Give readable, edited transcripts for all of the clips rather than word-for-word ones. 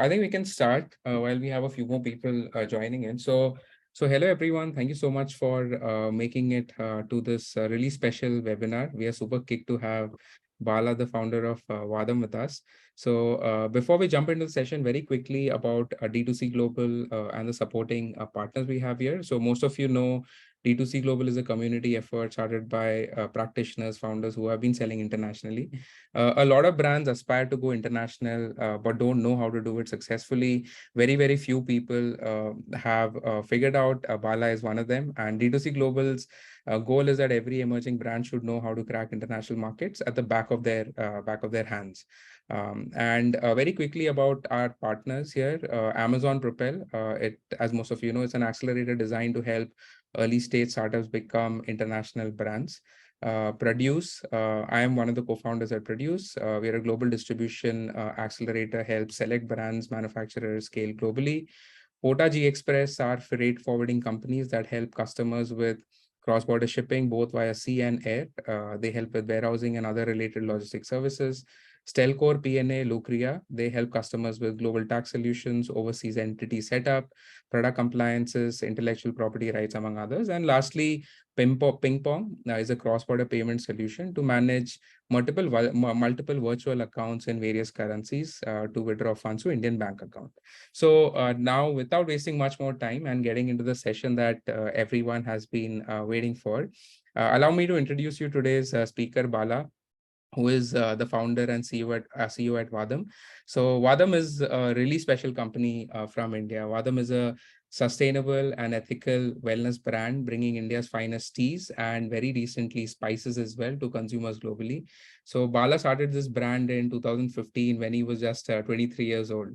I think we can start while we have a few more people joining in. So hello everyone. Thank you so much for making it to this really special webinar. We are super kicked to have Bala, the founder of Vahdam, with us. So before we jump into the session, very quickly about D2C Global and the supporting partners we have here. So most of you know D2C Global is a community effort started by practitioners, founders who have been selling internationally. A lot of brands aspire to go international, but don't know how to do it successfully. Very, very few people have figured out. Bala is one of them. And D2C Global's goal is that every emerging brand should know how to crack international markets at the back of their hands. And very quickly about our partners here, Amazon Propel. As most of you know, it's an accelerator designed to help early stage startups become international brands. Produce. I am one of the co-founders at Produce. We are a global distribution accelerator, helps select brands, manufacturers scale globally. Pota G Express are freight forwarding companies that help customers with cross-border shipping, both via sea and air. They help with warehousing and other related logistic services. Stelcore PNA Lucria, they help customers with global tax solutions, overseas entity setup, product compliances, intellectual property rights, among others. And lastly, Ping Pong is a cross-border payment solution to manage multiple virtual accounts in various currencies to withdraw funds to Indian bank account. So now, without wasting much more time and getting into the session that everyone has been waiting for, allow me to introduce you today's speaker, Bala, who is the founder and CEO at Vahdam. So Vahdam is a really special company from India. Vahdam is a sustainable and ethical wellness brand, bringing India's finest teas and very recently spices as well to consumers globally. So Bala started this brand in 2015 when he was just 23 years old.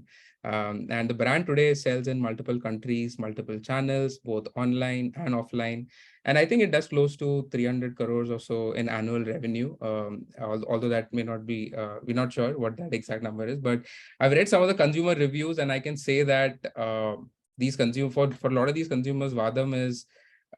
And the brand today sells in multiple countries, multiple channels, both online and offline. And I think it does close to 300 crores or so in annual revenue, although that may not be, we're not sure what that exact number is. But I've read some of the consumer reviews, and I can say that for a lot of these consumers, Vahdam is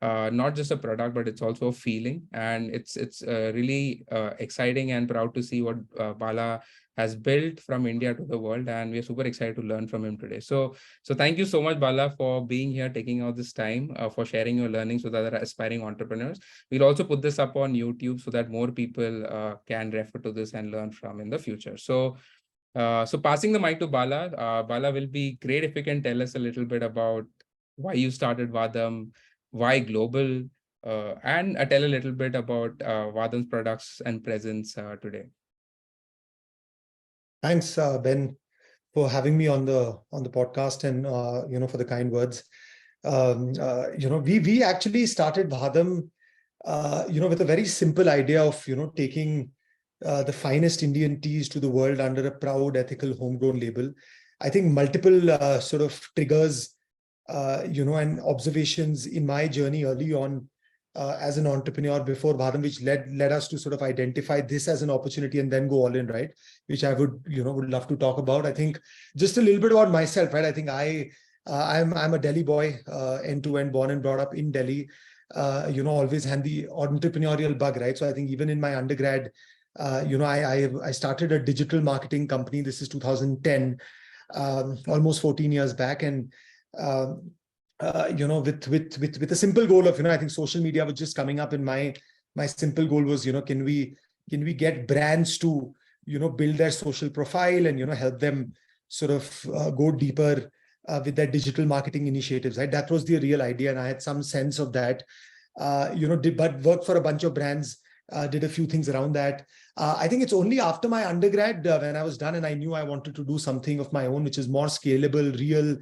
not just a product, but it's also a feeling. And it's really exciting and proud to see what Bala has built from India to the world. And we're super excited to learn from him today. So thank you so much, Bala, for being here, taking out this time, for sharing your learnings with other aspiring entrepreneurs. We'll also put this up on YouTube so that more people can refer to this and learn from in the future. So passing the mic to Bala. Bala, will be great if you can tell us a little bit about why you started Vahdam, why global, and tell a little bit about Vahdam's products and presence today. Thanks, Ben, for having me on the podcast and for the kind words. We actually started Vahdam with a very simple idea of taking the finest Indian teas to the world under a proud, ethical, homegrown label. I think multiple sort of triggers, and observations in my journey early on as an entrepreneur before Vahdam, which led us to sort of identify this as an opportunity and then go all in, right? Which I would love to talk about. I think just a little bit about myself, right? I think I'm a Delhi boy, end to end, born and brought up in Delhi. Always had the entrepreneurial bug, right? So I think even in my undergrad, I started a digital marketing company. This is 2010, almost 14 years back, and with a simple goal of I think social media was just coming up, and my simple goal was can we get brands to build their social profile and help them sort of go deeper with their digital marketing initiatives, right? That was the real idea, and I had some sense of that. But worked for a bunch of brands, did a few things around that. I think it's only after my undergrad when I was done and I knew I wanted to do something of my own, which is more scalable, real,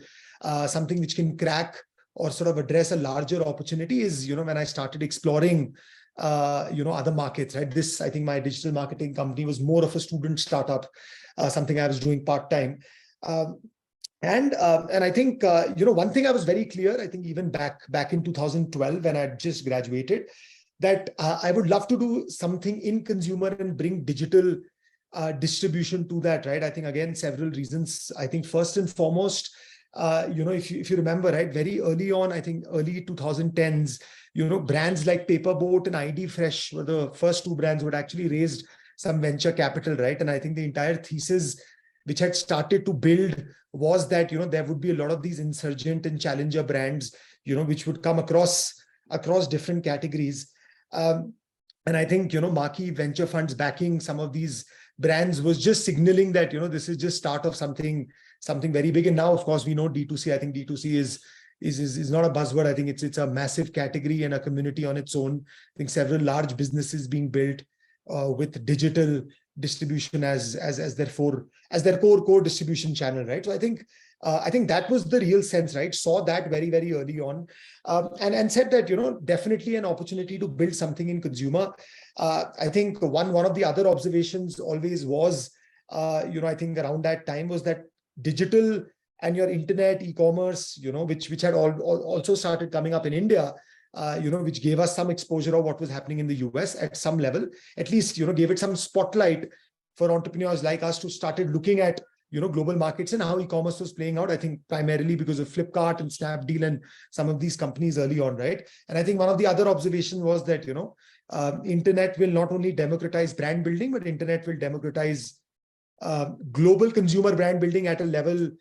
something which can crack or sort of address a larger opportunity is, when I started exploring, other markets, right? I think my digital marketing company was more of a student startup, something I was doing part-time. And I think, one thing I was very clear, I think even back in 2012, when I just graduated, that I would love to do something in consumer and bring digital distribution to that, right? I think, again, several reasons. I think first and foremost, if you remember, right, very early on, I think early 2010s, brands like Paperboat and ID Fresh were the first two brands who had actually raised some venture capital, right? And I think the entire thesis which had started to build was that, there would be a lot of these insurgent and challenger brands, which would come across different categories. And I think, marquee venture funds backing some of these brands was just signaling that, this is just start of something very big. And now, of course, we know D2C. I think D2C is not a buzzword. I think it's a massive category and a community on its own. I think several large businesses being built with digital distribution as their core distribution channel, right? So I think that was the real sense, right? Saw that very, very early on, and said that, definitely an opportunity to build something in consumer. I think one of the other observations always was, I think around that time was that digital and your internet e-commerce, which had also started coming up in India, which gave us some exposure of what was happening in the US at some level, at least, gave it some spotlight for entrepreneurs like us to started looking at, global markets and how e-commerce was playing out. I think primarily because of Flipkart and Snapdeal and some of these companies early on, right? And I think one of the other observations was that, internet will not only democratize brand building, but internet will democratize global consumer brand building at a level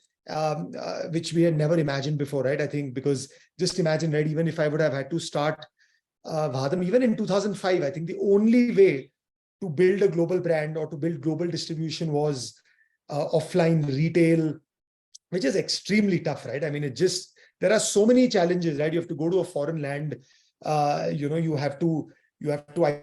which we had never imagined before, right? I think because just imagine, right, even if I would have had to start Vahdam, even in 2005, I think the only way to build a global brand or to build global distribution was offline retail, which is extremely tough, right? I mean, there are so many challenges, right? You have to go to a foreign land, you have to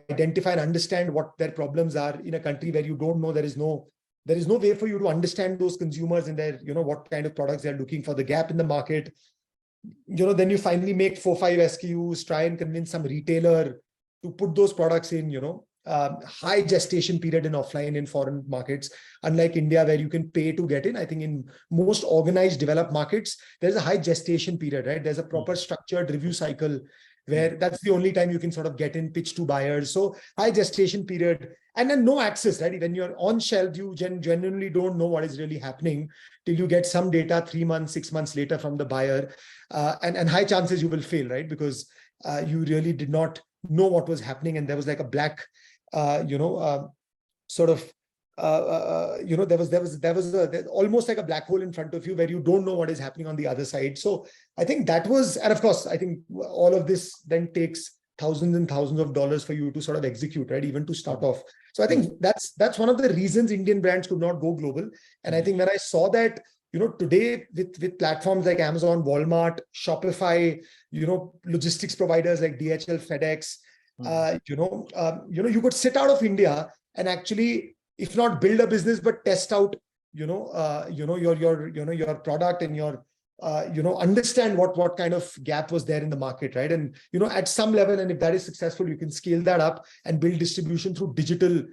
identify and understand what their problems are in a country where you don't know. There is no way for you to understand those consumers and their, what kind of products they're looking for, the gap in the market. Then you finally make 4-5 SKUs, try and convince some retailer to put those products in, high gestation period in offline in foreign markets, unlike India, where you can pay to get in. I think in most organized developed markets, there's a high gestation period, right? There's a proper structured review cycle where that's the only time you can sort of get in, pitch to buyers. So high gestation period, and then no access, right? When you're on shelf, you genuinely don't know what is really happening till you get some data 3 months, 6 months later from the buyer. And high chances you will fail, right? Because you really did not know what was happening. And there was like a black, sort of, there was almost like a black hole in front of you where you don't know what is happening on the other side. So I think that was, and of course, I think all of this then takes thousands and thousands of dollars for you to sort of execute, right? Even to start off. So I think that's one of the reasons Indian brands could not go global. And I think when I saw that, today with platforms like Amazon, Walmart, Shopify, logistics providers like DHL, FedEx, you could sit out of India and actually, if not build a business, but test out, your product and your, understand what kind of gap was there in the market, right? And, at some level, and if that is successful, you can scale that up and build distribution through digital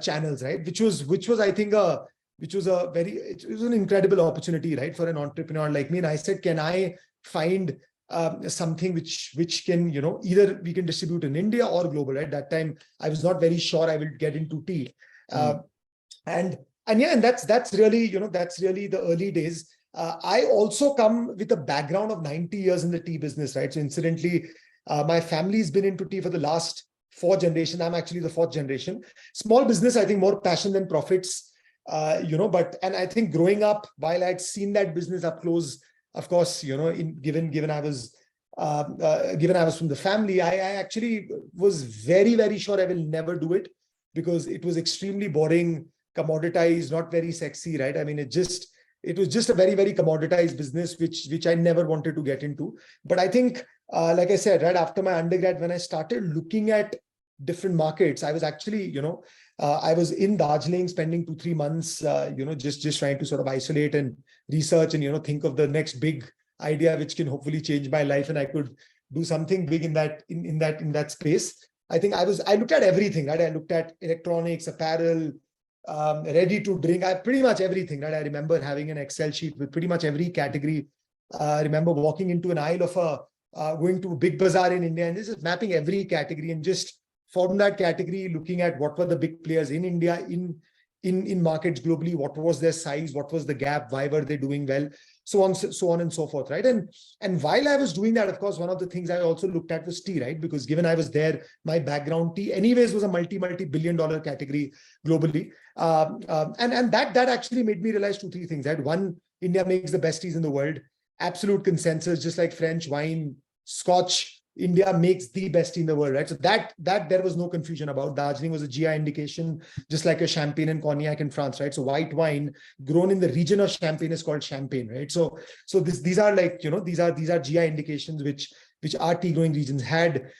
channels, right? Which was, I think, it was an incredible opportunity, right? For an entrepreneur like me. And I said, can I find something which can, either we can distribute in India or global, right? That time I was not very sure I will get into tea. And that's really, that's really the early days. I also come with a background of 90 years in the tea business, right? So incidentally, my family's been into tea for the last 4 generations. I'm actually the 4th generation. Small business, I think more passion than profits, and I think growing up, while I'd seen that business up close, of course, given I was from the family, I actually was very, very sure I will never do it because it was extremely boring, commoditized, not very sexy, right? I mean, it was just a very, very commoditized business, which I never wanted to get into. But I think, like I said, right after my undergrad, when I started looking at different markets, I was actually, I was in Darjeeling spending 2-3 months, just trying to sort of isolate and research and, think of the next big idea, which can hopefully change my life. And I could do something big in that space. I think I looked at everything, right? I looked at electronics, apparel, ready to drink, pretty much everything, right? I remember having an Excel sheet with pretty much every category. I remember walking into an aisle of going to a big bazaar in India and just mapping every category and just from that category, looking at what were the big players in India, in in markets globally, what was their size, what was the gap, why were they doing well, so on and so forth, right? And while I was doing that, of course, one of the things I also looked at was tea, right? Because given I was there, my background, tea anyways was a multi-billion dollar category globally. And that actually made me realize two, three things, right? One, India makes the best teas in the world. Absolute consensus, just like French wine, Scotch, India makes the best tea in the world, right? So that there was no confusion about. Darjeeling was a GI indication, just like a champagne and cognac in France, right? So white wine grown in the region of Champagne is called champagne, right? So these are like, these are GI indications which our tea growing regions had.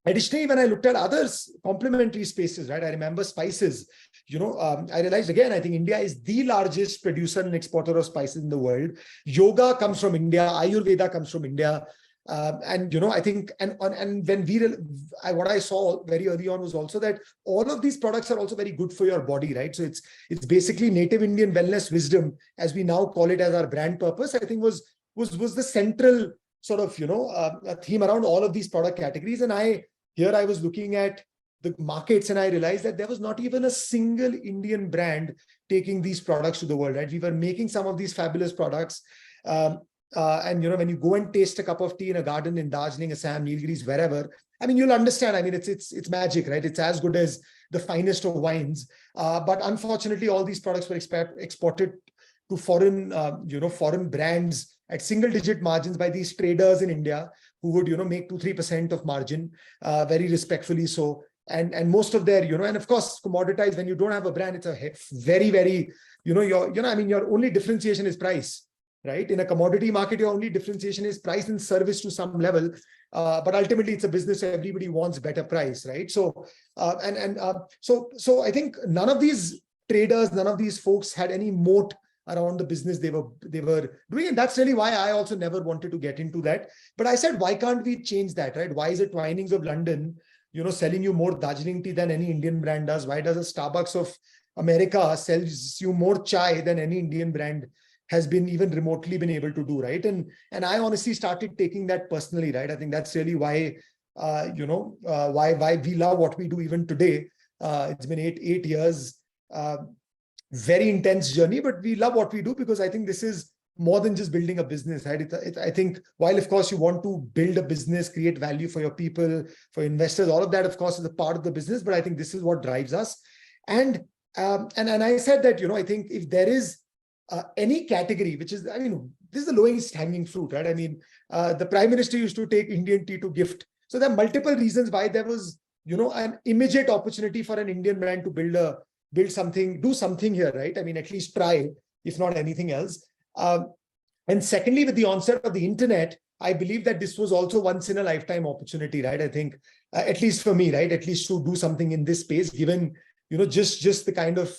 Additionally, when I looked at others complementary spaces, right? I remember spices. I realized again, I think India is the largest producer and exporter of spices in the world. Yoga comes from India. Ayurveda comes from India. I think, and when what I saw very early on was also that all of these products are also very good for your body, right? So it's basically native Indian wellness wisdom, as we now call it as our brand purpose, I think was the central sort of, theme around all of these product categories. And I was looking at the markets and I realized that there was not even a single Indian brand taking these products to the world, right? We were making some of these fabulous products. And when you go and taste a cup of tea in a garden in Darjeeling, Assam, Nilgiris, wherever, I mean, you'll understand. I mean, it's magic, right? It's as good as the finest of wines. But unfortunately, all these products were exported to foreign brands at single-digit margins by these traders in India who would, make 2-3% of margin, very respectfully so. And most of their, and of course, commoditized. When you don't have a brand, it's a very, very, your only differentiation is price. Right? In a commodity market, your only differentiation is price and service to some level. But ultimately, it's a business. So everybody wants better price, right? So, so I think none of these traders, none of these folks had any moat around the business they were doing. And that's really why I also never wanted to get into that. But I said, why can't we change that, right? Why is it Twinings of London, selling you more Darjeeling tea than any Indian brand does? Why does a Starbucks of America sells you more chai than any Indian brand has been even remotely been able to do, right? And I honestly started taking that personally, right? I think that's really why, why we love what we do even today. It's been eight years, very intense journey, but we love what we do because I think this is more than just building a business, right? I think while of course you want to build a business, create value for your people, for investors, all of that of course is a part of the business, but I think this is what drives us. And I said that, I think if there is any category, which is, I mean, this is the lowest hanging fruit, right? I mean, the Prime Minister used to take Indian tea to gift. So there are multiple reasons why there was, an immediate opportunity for an Indian brand to build something, do something here, right? I mean, at least try, if not anything else. And secondly, with the onset of the internet, I believe that this was also once in a lifetime opportunity, right? I think, at least for me, right? At least to do something in this space, given, just the kind of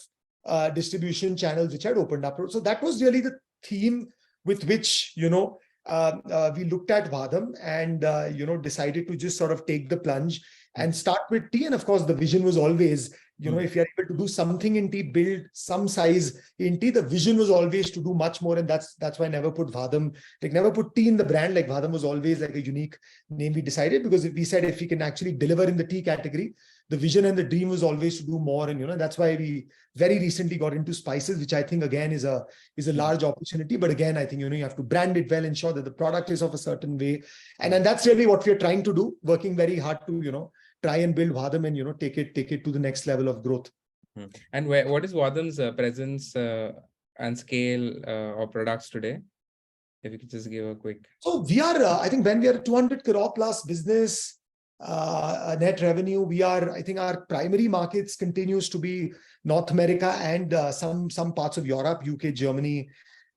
distribution channels which had opened up. So that was really the theme with which, we looked at Vahdam and, decided to just sort of take the plunge and start with tea. And of course, the vision was always, if you're able to do something in tea, build some size in tea, the vision was always to do much more. And that's why I never put Vahdam, like never put tea in the brand. Like Vahdam was always like a unique name we decided, because if we said, if we can actually deliver in the tea category, the vision and the dream was always to do more. And, that's why we very recently got into spices, which I think again is a large opportunity. But again, I think, you have to brand it well, ensure that the product is of a certain way. And that's really what we're trying to do, working very hard to, try and build Vahdam and, take it to the next level of growth. And what is Vahdam's presence and scale of products today? If you could just give a quick. So we are, I think when we are 200 crore plus business, net revenue, I think our primary markets continues to be North America and some parts of Europe, UK, Germany,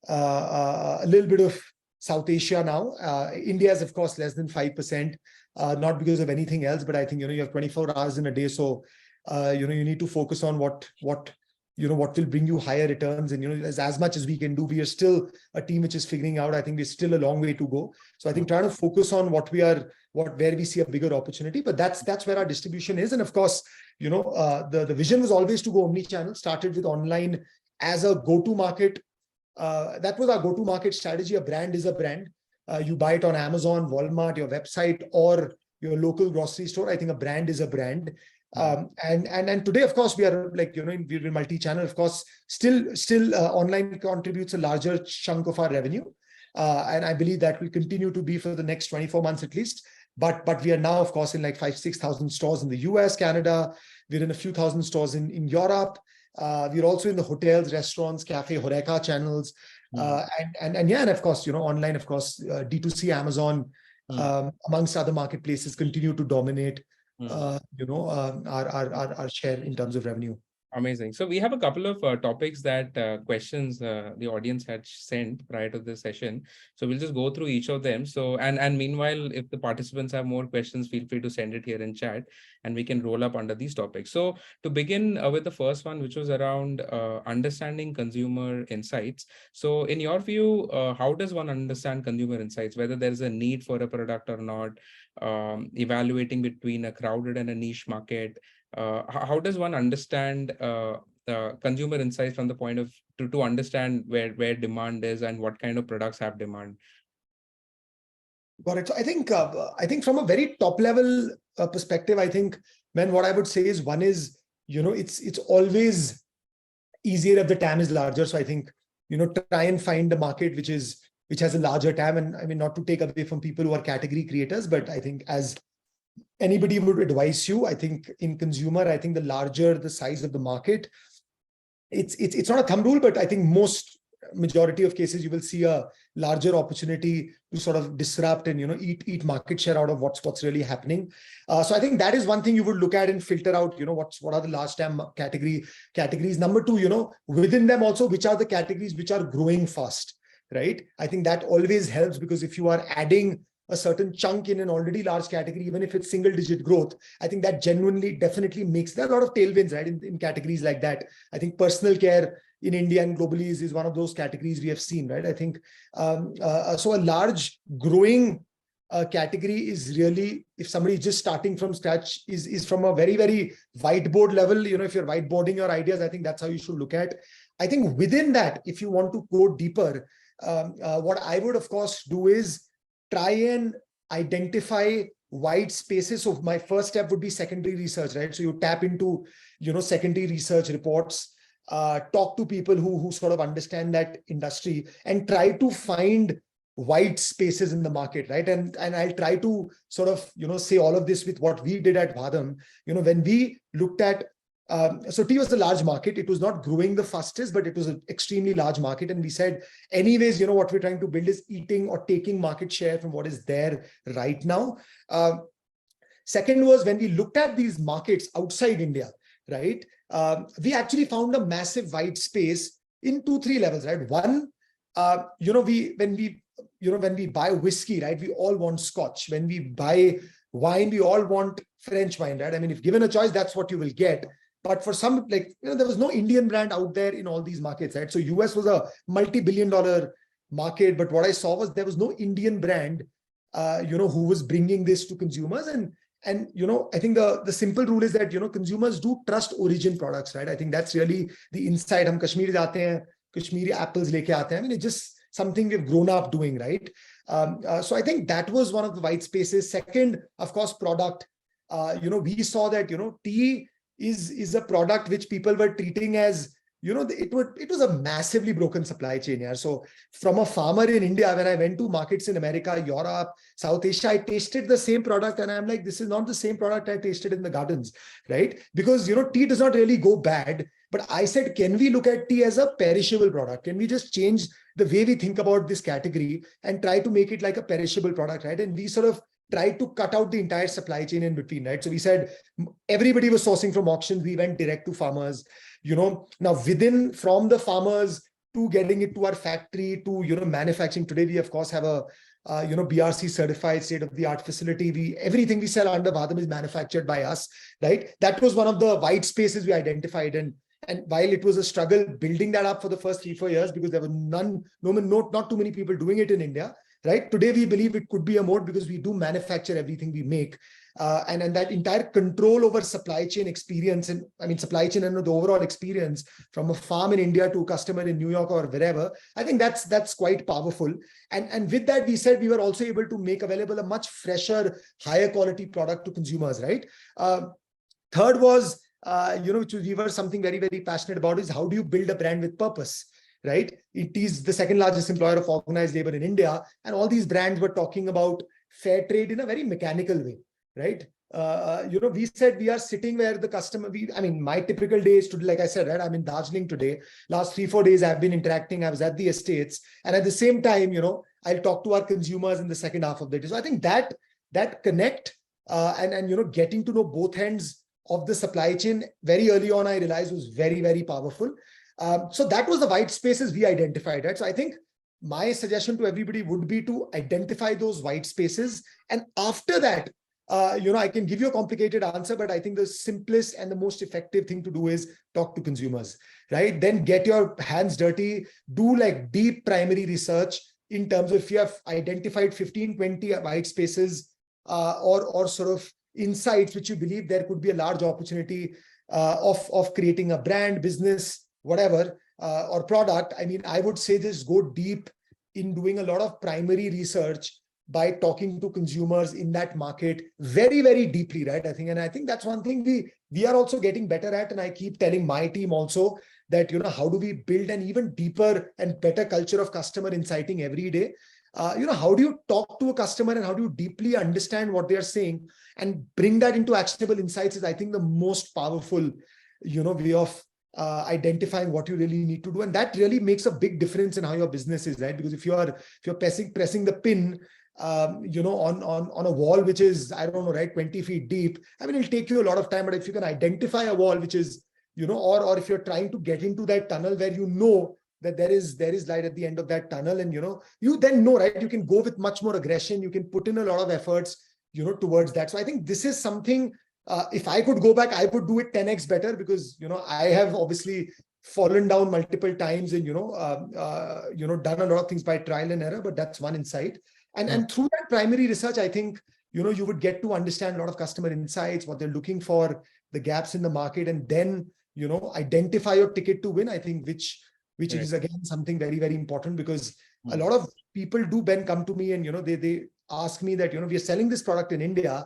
a little bit of South Asia now. India is of course less than 5%, not because of anything else, but I think, you have 24 hours in a day. So, you need to focus on what will bring you higher returns. And, as much as we can do, we are still a team which is figuring out. I think we're still a long way to go. So I think trying to focus on where we see a bigger opportunity, but that's where our distribution is. And of course, the vision was always to go omni-channel, started with online as a go-to market. That was our go-to market strategy. A brand is a brand. You buy it on Amazon, Walmart, your website, or your local grocery store. I think a brand is a brand. And today, of course, we are like, we're multi-channel. Of course, still online contributes a larger chunk of our revenue. And I believe that will continue to be for the next 24 months at least. But we are now, of course, in like 5,000-6,000 stores in the US, Canada. We're in a few thousand stores in Europe. We're also in the hotels, restaurants, cafe, Horeca channels. And of course, online, of course, D2C, Amazon, amongst other marketplaces continue to dominate, our share in terms of revenue. Amazing. So we have a couple of topics that questions the audience had sent prior to this session. So we'll just go through each of them. So and meanwhile, if the participants have more questions, feel free to send it here in chat, and we can roll up under these topics. So to begin with the first one, which was around understanding consumer insights. So in your view, how does one understand consumer insights? Whether there is a need for a product or not, evaluating between a crowded and a niche market. How does one understand the consumer insights from the point of to understand where demand is and what kind of products have demand? Got it. So I think from a very top level perspective, I think what I would say is one is, it's always easier if the TAM is larger. So I think, try and find a market which has a larger TAM. And I mean, not to take away from people who are category creators, but I think as anybody would advise you, I think in consumer, I think the larger the size of the market, it's not a thumb rule, but I think majority of cases you will see a larger opportunity to sort of disrupt and eat market share out of what's really happening. So I think that is one thing you would look at and filter out, what are the large TAM categories. Number two, within them also, which are the categories which are growing fast, right? I think that always helps, because if you are adding a certain chunk in an already large category, even if it's single digit growth, I think that definitely makes there a lot of tailwinds, right? In categories like that. I think personal care in India and globally is one of those categories we have seen, right? I think, so a large growing category is really, if somebody is just starting from scratch, is from a very, very whiteboard level, if you're whiteboarding your ideas, I think that's how you should look at. I think within that, if you want to go deeper, what I would of course do is try and identify wide spaces. So my first step would be secondary research, right? So you tap into, secondary research reports, talk to people who sort of understand that industry, and try to find wide spaces in the market, right? And I'll try to sort of, say all of this with what we did at Vahdam. When we looked at, so tea was a large market. It was not growing the fastest, but it was an extremely large market. And we said, anyways, what we're trying to build is eating or taking market share from what is there right now. Second was when we looked at these markets outside India, right? We actually found a massive white space in 2-3 levels, right? One, when we buy whiskey, right, we all want Scotch. When we buy wine, we all want French wine, right? I mean, if given a choice, that's what you will get. But for some, there was no Indian brand out there in all these markets, right? So US was a multi-billion-dollar market, but what I saw was there was no Indian brand, who was bringing this to consumers. And I think the simple rule is that, consumers do trust origin products, right? I think that's really the insight. Hum Kashmir jaate hain, Kashmiri apples leke aate hain. I mean, it's just something we've grown up doing, right? So I think that was one of the white spaces. Second, of course, product. We saw that, tea is a product which people were treating as, it was a massively broken supply chain here. So from a farmer in India, when I went to markets in America, Europe, South Asia, I tasted the same product and I'm like, this is not the same product I tasted in the gardens, right? Because, tea does not really go bad. But I said, can we look at tea as a perishable product? Can we just change the way we think about this category and try to make it like a perishable product, right? And we sort of tried to cut out the entire supply chain in between, right? So we said everybody was sourcing from auctions. We went direct to farmers, now from the farmers to getting it to our factory to, manufacturing. Today, we of course have a, BRC certified state-of-the-art facility. Everything we sell under Vahdam is manufactured by us, right? That was one of the white spaces we identified. And while it was a struggle building that up for the first 3-4 years, because there were not too many people doing it in India, right? Today, we believe it could be a moat because we do manufacture everything we make. And that entire control over supply chain experience, and I mean, supply chain and the overall experience from a farm in India to a customer in New York or wherever, I think that's quite powerful. And with that, we said we were also able to make available a much fresher, higher quality product to consumers, right? Third was, which we were something very, very passionate about, is how do you build a brand with purpose, right? It is the second largest employer of organized labor in India. And all these brands were talking about fair trade in a very mechanical way, right? We said we are sitting where the customer, my typical day is today, like I said, right? I'm in Darjeeling today. Last 3-4 days, I've been interacting. I was at the estates. And at the same time, I'll talk to our consumers in the second half of the day. So I think that connect and getting to know both ends of the supply chain very early on, I realized was very, very powerful. So that was the white spaces we identified, right? So I think my suggestion to everybody would be to identify those white spaces. And after that, I can give you a complicated answer, but I think the simplest and the most effective thing to do is talk to consumers, right? Then get your hands dirty, do like deep primary research in terms of if you have identified 15, 20 white spaces or sort of insights which you believe there could be a large opportunity of creating a brand, business, whatever, or product. I mean, I would say just go deep in doing a lot of primary research by talking to consumers in that market very, very deeply, right? I think that's one thing we are also getting better at. And I keep telling my team also that, how do we build an even deeper and better culture of customer insighting every day? How do you talk to a customer and how do you deeply understand what they are saying and bring that into actionable insights is, I think, the most powerful, way of identifying what you really need to do. And that really makes a big difference in how your business is, right? Because if you're pressing the pin, on a wall, which is, I don't know, right, 20 feet deep, it'll take you a lot of time. But if you can identify a wall, which is, or if you're trying to get into that tunnel where that there is light at the end of that tunnel, and you then know, right, you can go with much more aggression, you can put in a lot of efforts towards that. So I think this is something, if I could go back, I would do it 10x better, because I have obviously fallen down multiple times and done a lot of things by trial and error, but that's one insight. And through that primary research, I think you would get to understand a lot of customer insights, what they're looking for, the gaps in the market, and then identify your ticket to win. I think which is again something very, very important, because a lot of people do then come to me and they ask me that we are selling this product in India,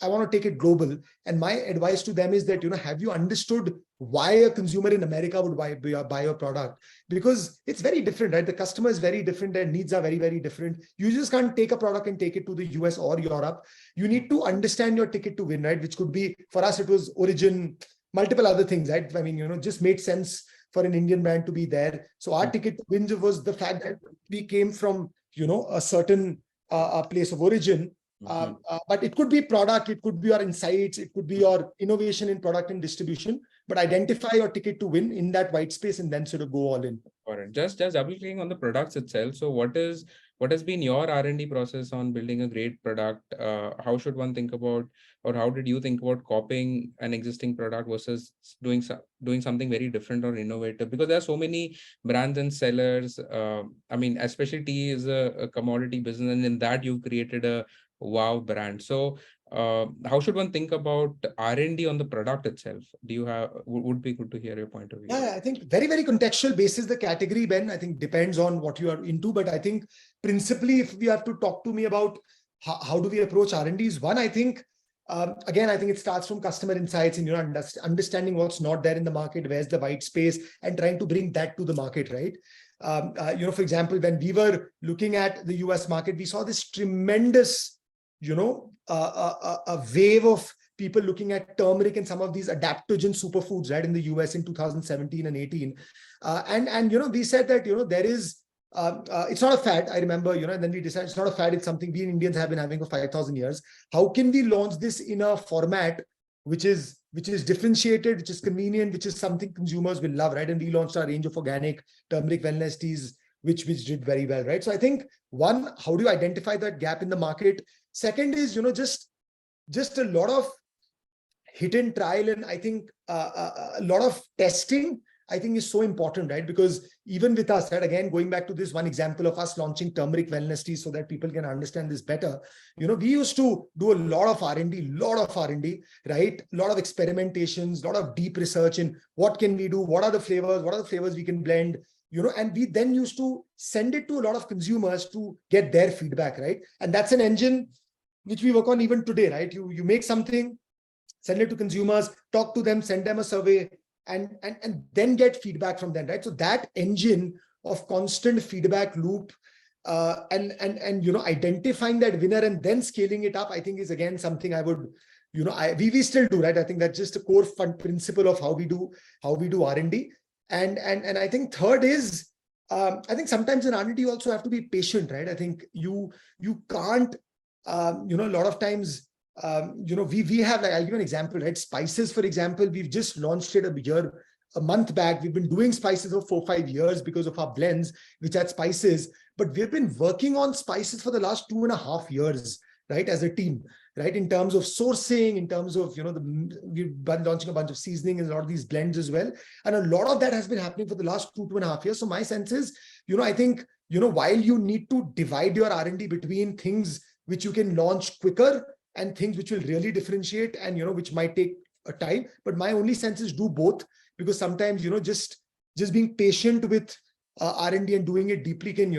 I want to take it global. And my advice to them is that have you understood why a consumer in America would buy your product? Because it's very different, right? The customer is very different, their needs are very, very different. You just can't take a product and take it to the US or Europe. You need to understand your ticket to win, right? Which could be, for us it was origin, multiple other things, right? I mean, just made sense for an Indian brand to be there. So our ticket to win was the fact that we came from a certain place of origin. But it could be product, it could be your insights, it could be your innovation in product and distribution, but identify your ticket to win in that white space and then sort of go all in. All right. Just double clicking on the products itself. So what has been your R&D process on building a great product? How should one think about, or how did you think about copying an existing product versus doing something very different or innovative? Because there are so many brands and sellers. Especially tea is a commodity business, and in that you've created a wow brand. So how should one think about R&D on the product itself? Would be good to hear your point of view. Yeah, I think very, very contextual basis the category, Ben. I think depends on what you are into, but I think principally, if we have to talk to me about how do we approach R&Ds, one, I think, again, I think it starts from customer insights and understanding what's not there in the market, where's the white space, and trying to bring that to the market, right? For example, when we were looking at the US market, we saw this tremendous a wave of people looking at turmeric and some of these adaptogen superfoods, right, in the US in 2017 and 18. We said that, there is, it's not a fad, I remember, and then we decided it's not a fad, it's something we Indians have been having for 5,000 years. How can we launch this in a format which is differentiated, which is convenient, which is something consumers will love, right? And we launched our range of organic turmeric wellness teas, which did very well, right? So I think, one, how do you identify that gap in the market? Second is, just a lot of hit and trial, and I think a lot of testing, I think, is so important, right? Because even with us, right, again, going back to this one example of us launching turmeric wellness tea so that people can understand this better, we used to do a lot of R&D, right? A lot of experimentations, a lot of deep research in what can we do, what are the flavors we can blend, and we then used to send it to a lot of consumers to get their feedback, right? And that's an engine which we work on even today, right? You make something, send it to consumers, talk to them, send them a survey, and then get feedback from them, right? So that engine of constant feedback loop, and identifying that winner and then scaling it up, I think is again something I would, we still do, right? I think that's just a core fund principle of how we do R&D. And I think third is, I think sometimes in R&D you also have to be patient, right? I think you can't, a lot of times, we have, like, I'll give you an example, right? Spices, for example, we've just launched it a month back. We've been doing spices for 4-5 years because of our blends, which had spices, but we've been working on spices for the last 2.5 years, right? As a team, right? In terms of sourcing, in terms of, we've been launching a bunch of seasoning and a lot of these blends as well. And a lot of that has been happening for the last 2.5 years. So my sense is, I think, while you need to divide your R&D between things which you can launch quicker and things which will really differentiate and, which might take a time, but my only sense is do both, because sometimes, just being patient with R&D and doing it deeply can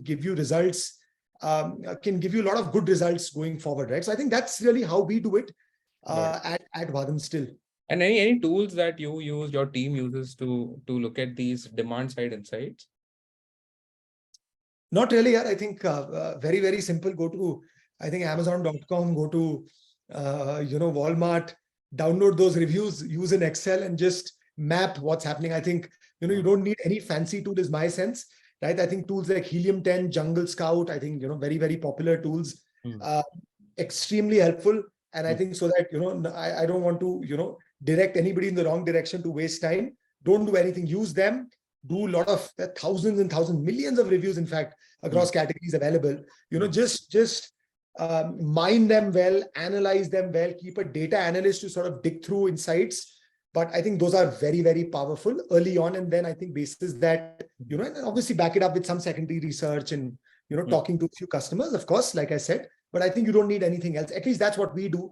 give you results, can give you a lot of good results going forward, right? So I think that's really how we do it at Vahdam still. And any tools that you use, your team uses to look at these demand side insights? Not really. I think very, very simple. Go to, I think, Amazon.com, go to, Walmart, download those reviews, use an Excel and just map what's happening. I think, you don't need any fancy tool is my sense, right? I think tools like Helium 10, Jungle Scout, I think, very, very popular tools, extremely helpful. And I think so that, I don't want to, direct anybody in the wrong direction to waste time. Don't do anything, use them. Do a lot of thousands and thousands, millions of reviews, in fact, across categories available. Just mine them well, analyze them well, keep a data analyst to sort of dig through insights. But I think those are very, very powerful early on. And then I think basis that, and obviously back it up with some secondary research and, talking to a few customers, of course, like I said, but I think you don't need anything else. At least that's what we do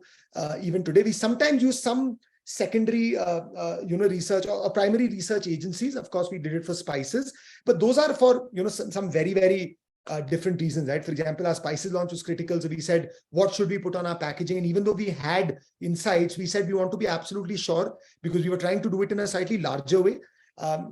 even today. We sometimes use some secondary, research or primary research agencies. Of course, we did it for spices, but those are for, some very, very different reasons, right? For example, our spices launch was critical. So we said, what should we put on our packaging? And even though we had insights, we said we want to be absolutely sure, because we were trying to do it in a slightly larger way.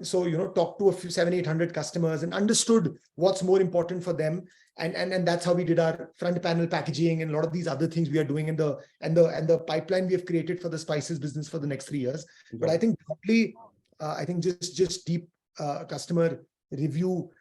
So, talk to a few 700-800 customers and understood what's more important for them. And that's how we did our front panel packaging and a lot of these other things we are doing in the pipeline we have created for the spices business for the next 3 years. But I think probably, I think just deep customer review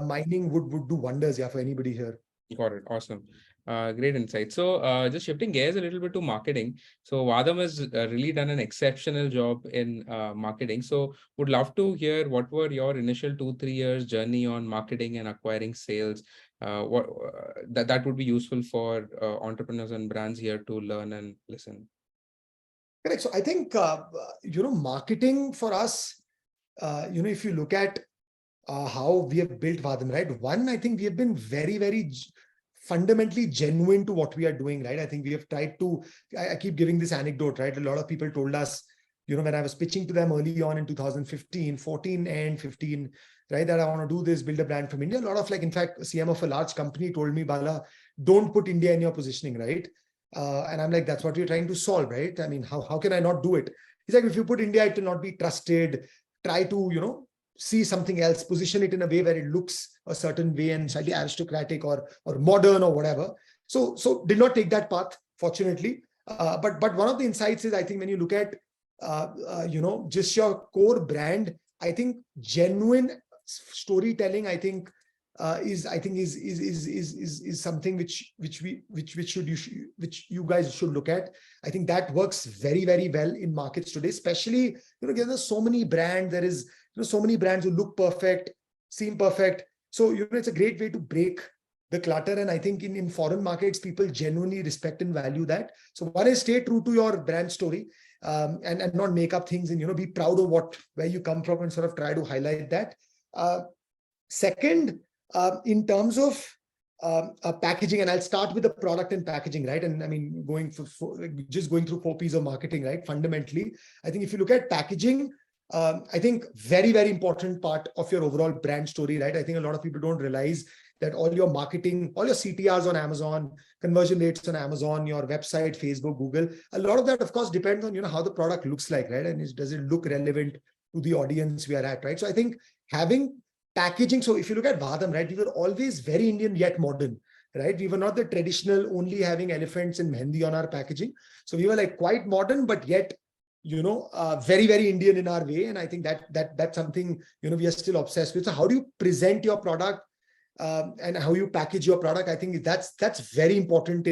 mining would do wonders, for anybody here. Got it. Awesome. Great insight. So just shifting gears a little bit to marketing. So Vahdam has really done an exceptional job in marketing. So would love to hear what were your initial 2-3 years journey on marketing and acquiring sales. That would be useful for entrepreneurs and brands here to learn and listen. Correct. So I think, marketing for us, if you look at how we have built Vahdam, right? One, I think we have been very, very fundamentally genuine to what we are doing, right? I think we have tried to, I keep giving this anecdote, right? A lot of people told us, when I was pitching to them early on in 2015, 14 and 15, right, that I want to do this, build a brand from India. A lot of, like, in fact, a CM of a large company told me, Bala, don't put India in your positioning, right? And I'm like, that's what we're trying to solve, right? I mean, how can I not do it? He's like, if you put India, it will not be trusted. Try to, see something else, position it in a way where it looks a certain way and slightly aristocratic or modern or whatever. So did not take that path, fortunately. But one of the insights is, I think when you look at, just your core brand, I think genuine storytelling, I think is something which you guys should look at. I think that works very, very well in markets today, especially, there's so many brands, there is, so many brands who look perfect, seem perfect. So, it's a great way to break the clutter. And I think in foreign markets, people genuinely respect and value that. So one is stay true to your brand story, and not make up things and, be proud of where you come from and sort of try to highlight that. Second, in terms of packaging, and I'll start with the product and packaging, right? And I mean, going through 4 P's of marketing, right? Fundamentally, I think if you look at packaging, I think very, very important part of your overall brand story, right? I think a lot of people don't realize that all your marketing, all your CTRs on Amazon, conversion rates on Amazon, your website, Facebook, Google, a lot of that, of course, depends on, how the product looks like, right? And does it look relevant to the audience we are at, right? So I think having packaging, so if you look at Vahdam, right, we were always very Indian yet modern, right? We were not the traditional only having elephants and mehendi on our packaging. So we were like quite modern, but yet very, very Indian in our way. And I think that's something, we are still obsessed with. So how do you present your product and how you package your product? I think that's very important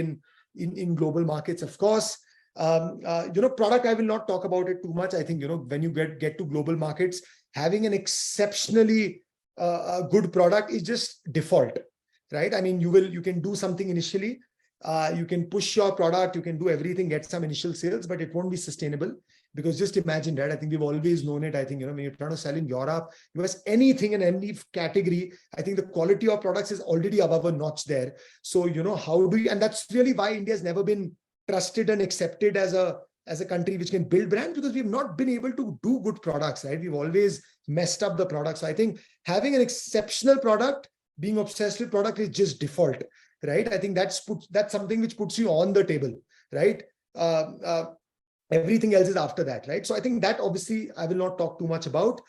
in global markets. Of course, product, I will not talk about it too much. I think, when you get to global markets, having an exceptionally good product is just default, right? I mean, you can do something initially. You can push your product, you can do everything, get some initial sales, but it won't be sustainable. Because just imagine that, I think we've always known it. I think, when you're trying to sell in Europe, US, anything in any category, I think the quality of products is already above a notch there. So, how do you, and that's really why India has never been trusted and accepted as a country which can build brands, because we've not been able to do good products, right? We've always messed up the products. So I think having an exceptional product, being obsessed with product is just default, right? I think that's something which puts you on the table, right? Everything else is after that, right? So I think that obviously I will not talk too much about.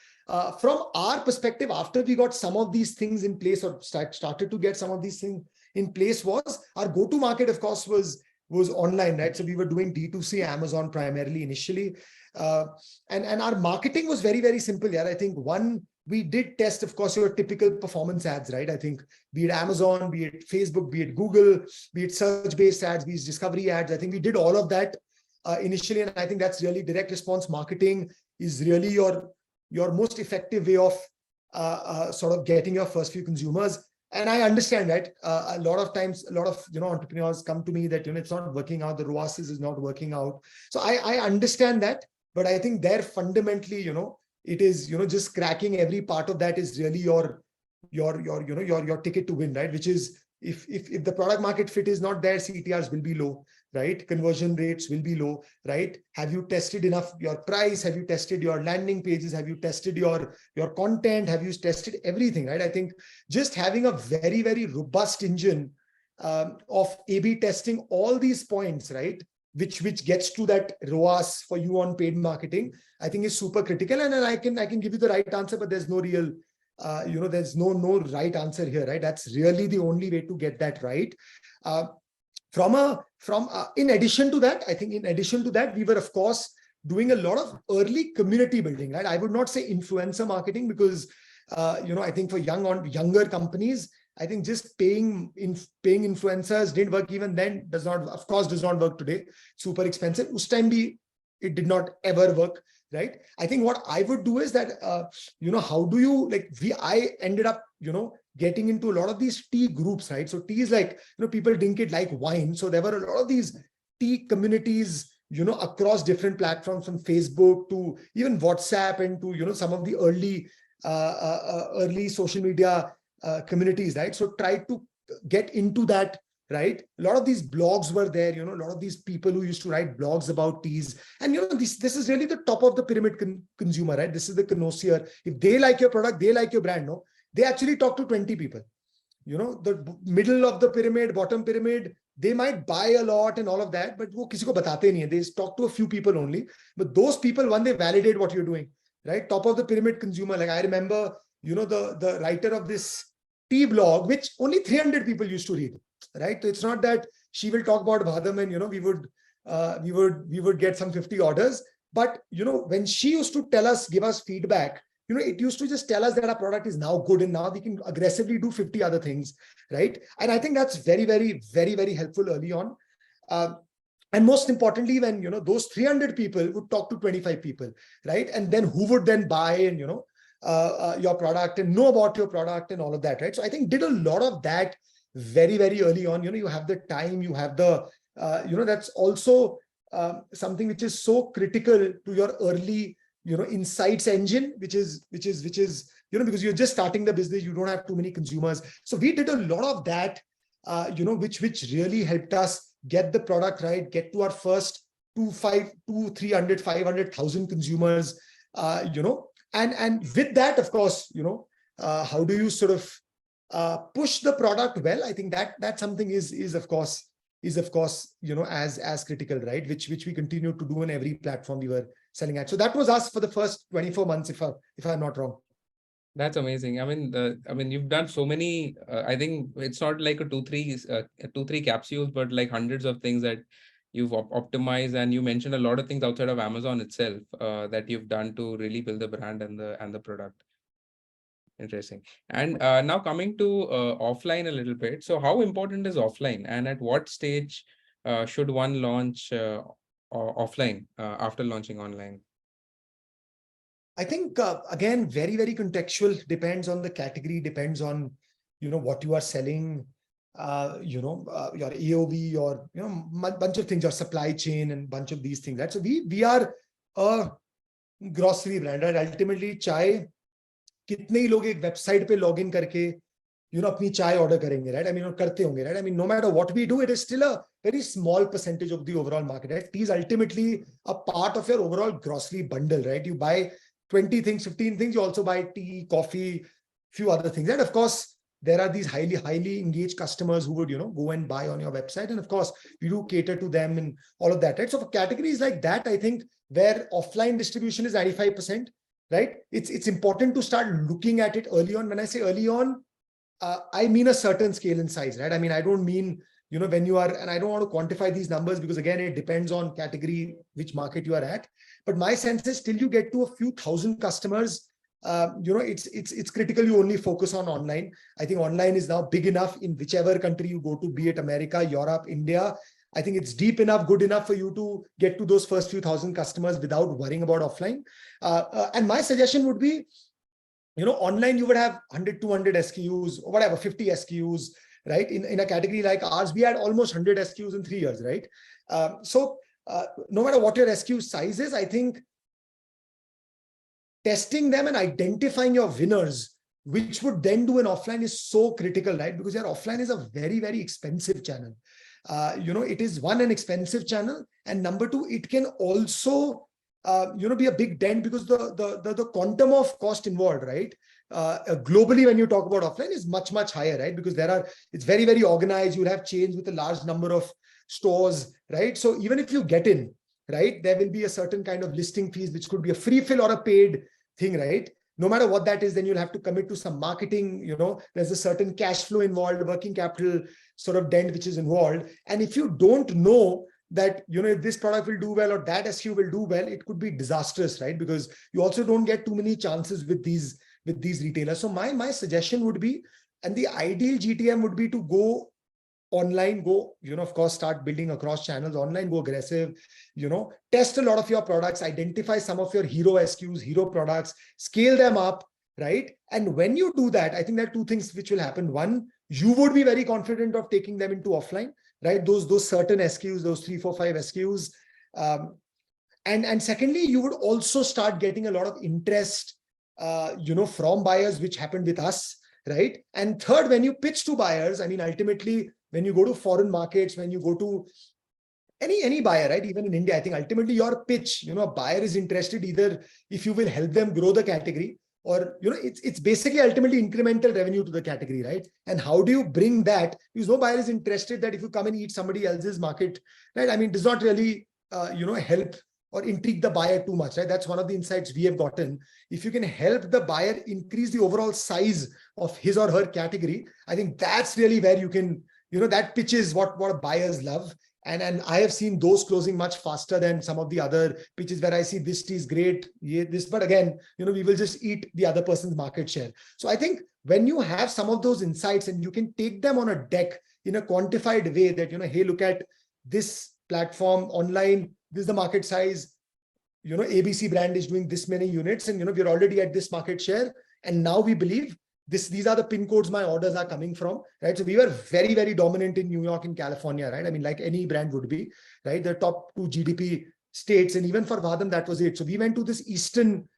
From our perspective, after we got some of these things in place, or started to get some of these things in place, was our go-to market, of course, was online, right? So we were doing D2C, Amazon primarily initially. And our marketing was very, very simple. Yeah, I think we did test, of course, your typical performance ads, right? I think be it Amazon, be it Facebook, be it Google, be it search-based ads, be it discovery ads. I think we did all of that initially. And I think that's really direct response marketing is really your most effective way of sort of getting your first few consumers. And I understand that a lot of times, a lot of entrepreneurs come to me that it's not working out, the ROAS is not working out. So I understand that, but I think there fundamentally, it is just cracking every part of that is really your ticket to win, right? Which is if the product market fit is not there, CTRs will be low, right? Conversion rates will be low, right? Have you tested enough your price? Have you tested your landing pages? Have you tested your content? Have you tested everything, right? I think just having a very, very robust engine of A/B testing all these points, right? Which gets to that ROAS for you on paid marketing, I think is super critical. And then I can give you the right answer, but there's no real there's no right answer here, right? That's really the only way to get that right. In addition to that, we were, of course, doing a lot of early community building, right? I would not say influencer marketing because, I think for younger companies, I think just paying influencers didn't work even then, does not work today. Super expensive. Us time it did not ever work, right? I think what I would do is that, how do you, I ended up, getting into a lot of these tea groups, right? So tea is like, people drink it like wine. So there were a lot of these tea communities, across different platforms, from Facebook to even WhatsApp and to, some of the early social media communities, right? So try to get into that, right? A lot of these blogs were there, a lot of these people who used to write blogs about teas. And, this is really the top of the pyramid consumer, right? This is the connoisseur. If they like your product, they like your brand, no? They actually talk to 20 people. The middle of the pyramid, bottom pyramid, they might buy a lot and all of that, but wo kisi ko batate nahi hai. They talk to a few people only. But those people, one, they validate what you're doing, right? Top of the pyramid consumer. Like I remember, the writer of this tea blog, which only 300 people used to read, right? So it's not that she will talk about Vahdam and, we would get some 50 orders. But, when she used to give us feedback, it used to just tell us that our product is now good and now we can aggressively do 50 other things, right? And I think that's very, very, very, very helpful early on. And most importantly, when, those 300 people would talk to 25 people, right? And then who would then buy and, your product and know about your product and all of that, right? So I think did a lot of that very, very early on. You have the time, you have the, that's also something which is so critical to your early, insights engine, which is, because you're just starting the business, you don't have too many consumers. So we did a lot of that, which really helped us get the product right, get to our first 300, 500,000 consumers, And with that, of course, how do you sort of push the product well? I think that something is of course, as critical, right? Which we continue to do on every platform we were selling at. So that was us for the first 24 months, if I'm not wrong. That's amazing. I mean, you've done so many. I think it's not like a two, three capsules, but like hundreds of things that you've optimized. And you mentioned a lot of things outside of Amazon itself that you've done to really build the brand and the product. Interesting. And now coming to offline a little bit. So, how important is offline, and at what stage should one launch offline after launching online? I think again, very, very contextual, depends on the category, depends on what you are selling, your AOV, or bunch of things, your supply chain, and bunch of these things, right? So we are a grocery brand, right? Ultimately, chai, कितने ही लोग एक website पे log in करके अपनी चाय order करेंगे, right? I mean, करते होंगे, right? I mean, no matter what we do, it is still a very small percentage of the overall market, right? Tea is ultimately a part of your overall grocery bundle, right? You buy 20 things, 15 things, you also buy tea, coffee, few other things. And of course, there are these highly engaged customers who would, go and buy on your website. And of course, you do cater to them and all of that, right? So for categories like that, I think where offline distribution is 95%, right? It's important to start looking at it early on. When I say early on, I mean a certain scale and size, right? I mean, I don't mean, when you are, and I don't want to quantify these numbers because again, it depends on category, which market you are at. But my sense is till you get to a few thousand customers, it's critical you only focus on online. I think online is now big enough in whichever country you go to, be it America, Europe, India. I think it's deep enough, good enough for you to get to those first few thousand customers without worrying about offline. And my suggestion would be, online you would have 100, 200 SKUs, or whatever, 50 SKUs, right? In a category like ours, we had almost 100 SKUs in 3 years, right? So no matter what your SKU size is, I think testing them and identifying your winners, which would then do an offline, is so critical, right? Because your offline is a very, very expensive channel. It is one, an expensive channel, and number two, it can also be a big dent because the quantum of cost involved, right? Globally, when you talk about offline, is much, much higher, right? Because it's very, very organized. You'll have chains with a large number of stores, right? So even if you get in, right, there will be a certain kind of listing fees, which could be a free fill or a paid thing, right? No matter what that is, then you'll have to commit to some marketing, there's a certain cash flow involved, working capital sort of dent, which is involved. And if you don't know that, if this product will do well or that SKU will do well, it could be disastrous, right? Because you also don't get too many chances with these retailers. So my suggestion would be, and the ideal GTM would be to go online, go, of course, start building across channels, online, go aggressive, test a lot of your products, identify some of your hero SKUs, hero products, scale them up, right? And when you do that, I think there are two things which will happen. One, you would be very confident of taking them into offline, right? Those certain SKUs, those 3, 4, 5 SKUs. And secondly, you would also start getting a lot of interest, from buyers, which happened with us, right? And third, when you pitch to buyers, I mean, ultimately, when you go to foreign markets, when you go to any buyer, right? Even in India, I think ultimately your pitch, a buyer is interested either if you will help them grow the category, or, it's basically ultimately incremental revenue to the category, right? And how do you bring that? Because no buyer is interested that if you come and eat somebody else's market, right? I mean, it does not really, help or intrigue the buyer too much, right? That's one of the insights we have gotten. If you can help the buyer increase the overall size of his or her category, I think that's really where you can, that pitch is what buyers love. And I have seen those closing much faster than some of the other pitches where I see this tea is great, but again, we will just eat the other person's market share. So I think when you have some of those insights and you can take them on a deck in a quantified way that, hey, look at this platform online, this is the market size, ABC brand is doing this many units, and, we're already at this market share. And now we believe these are the pin codes my orders are coming from, right? So we were very, very dominant in New York and California, right? I mean, like any brand would be, right? The top 2 GDP states. And even for Vahdam, that was it. So we went to this Eastern,